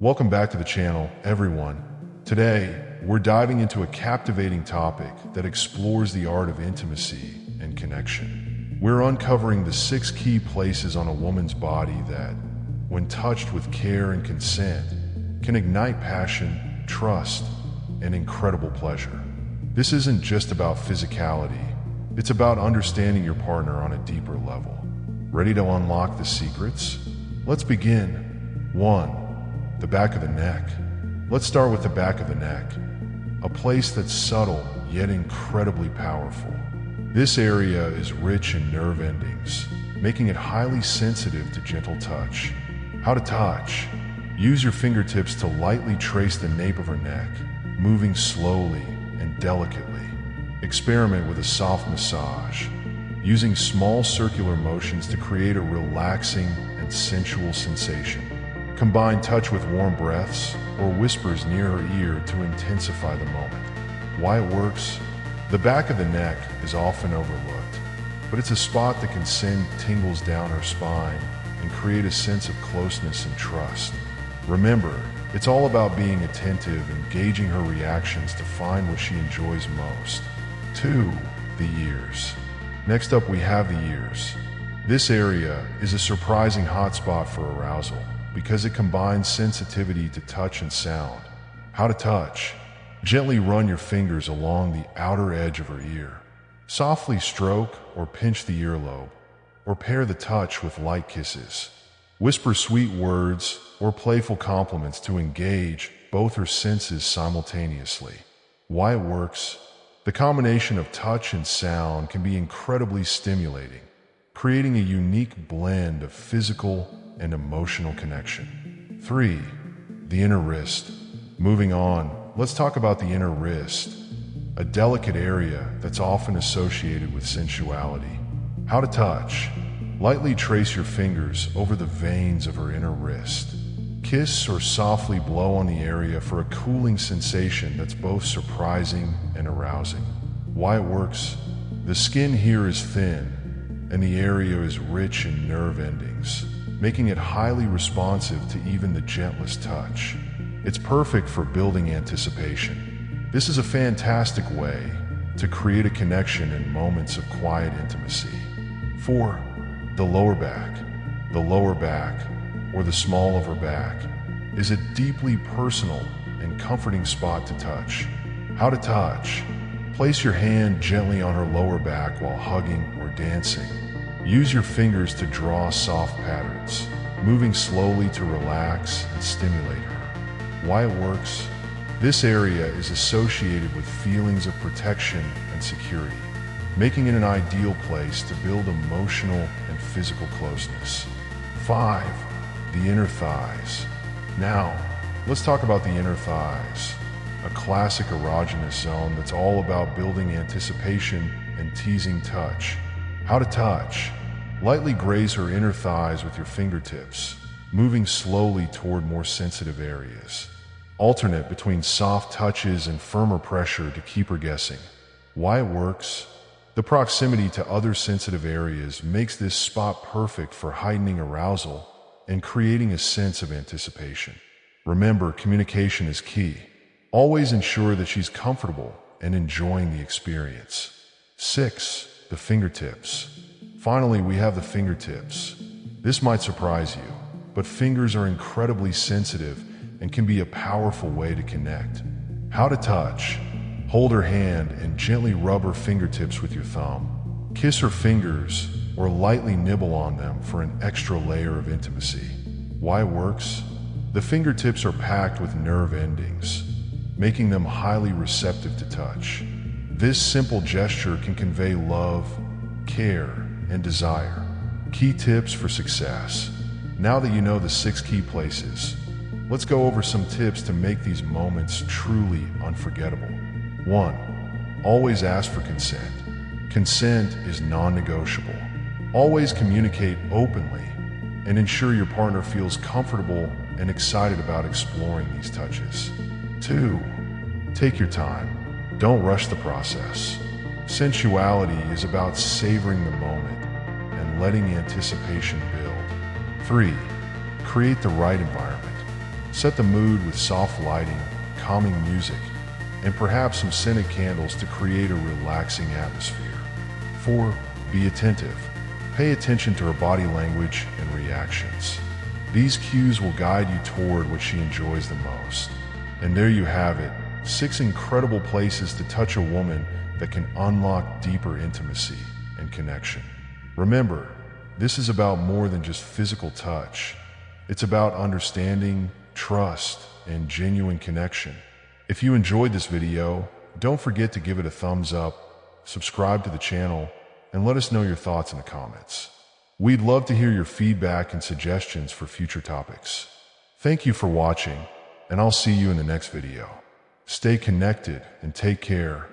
Welcome back to the channel, everyone. Today, we're diving into a captivating topic that explores the art of intimacy and connection. We're uncovering the 6 key places on a woman's body that, when touched with care and consent, can ignite passion, trust, and incredible pleasure. This isn't just about physicality, it's about understanding your partner on a deeper level. Ready to unlock the secrets? Let's begin. 1. The back of the neck. Let's start with the back of the neck, a place that's subtle yet incredibly powerful. This area is rich in nerve endings, making it highly sensitive to gentle touch. How to touch? Use your fingertips to lightly trace the nape of her neck, moving slowly and delicately. Experiment with a soft massage, using small circular motions to create a relaxing and sensual sensation. Combine touch with warm breaths or whispers near her ear to intensify the moment. Why it works? The back of the neck is often overlooked, but it's a spot that can send tingles down her spine and create a sense of closeness and trust. Remember, it's all about being attentive and gauging her reactions to find what she enjoys most. 2. The ears. Next up, we have the ears. This area is a surprising hotspot for arousal, because it combines sensitivity to touch and sound. How to touch? Gently run your fingers along the outer edge of her ear. Softly stroke or pinch the earlobe, or pair the touch with light kisses. Whisper sweet words or playful compliments to engage both her senses simultaneously. Why it works? The combination of touch and sound can be incredibly stimulating, creating a unique blend of physical and emotional connection. 3. The inner wrist. Moving on, let's talk about the inner wrist, a delicate area that's often associated with sensuality. How to touch? Lightly trace your fingers over the veins of her inner wrist. Kiss or softly blow on the area for a cooling sensation that's both surprising and arousing. Why it works? The skin here is thin, and the area is rich in nerve endings, making it highly responsive to even the gentlest touch. It's perfect for building anticipation. This is a fantastic way to create a connection in moments of quiet intimacy. 4. The lower back. The lower back, or the small of her back, is a deeply personal and comforting spot to touch. How to touch? Place your hand gently on her lower back while hugging or dancing. Use your fingers to draw soft patterns, moving slowly to relax and stimulate her. Why it works? This area is associated with feelings of protection and security, making it an ideal place to build emotional and physical closeness. 5. The inner thighs. Now, let's talk about the inner thighs, a classic erogenous zone that's all about building anticipation and teasing touch. How to touch? Lightly graze her inner thighs with your fingertips, moving slowly toward more sensitive areas. Alternate between soft touches and firmer pressure to keep her guessing. Why it works? The proximity to other sensitive areas makes this spot perfect for heightening arousal and creating a sense of anticipation. Remember, communication is key. Always ensure that she's comfortable and enjoying the experience. 6. The fingertips. Finally, we have the fingertips. This might surprise you, but fingers are incredibly sensitive and can be a powerful way to connect. How to touch? Hold her hand and gently rub her fingertips with your thumb. Kiss her fingers or lightly nibble on them for an extra layer of intimacy. Why it works? The fingertips are packed with nerve endings, making them highly receptive to touch. This simple gesture can convey love, care, and desire. Key tips for success. Now that you know the 6 key places, let's go over some tips to make these moments truly unforgettable. 1. Always ask for consent. Consent is non-negotiable. Always communicate openly and ensure your partner feels comfortable and excited about exploring these touches. 2. Take your time. Don't rush the process. Sensuality is about savoring the moment letting anticipation build. 3. Create the right environment. Set the mood with soft lighting, calming music, and perhaps some scented candles to create a relaxing atmosphere. 4. Be attentive. Pay attention to her body language and reactions. These cues will guide you toward what she enjoys the most. And there you have it, 6 incredible places to touch a woman that can unlock deeper intimacy and connection. Remember, this is about more than just physical touch. It's about understanding, trust, and genuine connection. If you enjoyed this video, don't forget to give it a thumbs up, subscribe to the channel, and let us know your thoughts in the comments. We'd love to hear your feedback and suggestions for future topics. Thank you for watching, and I'll see you in the next video. Stay connected and take care.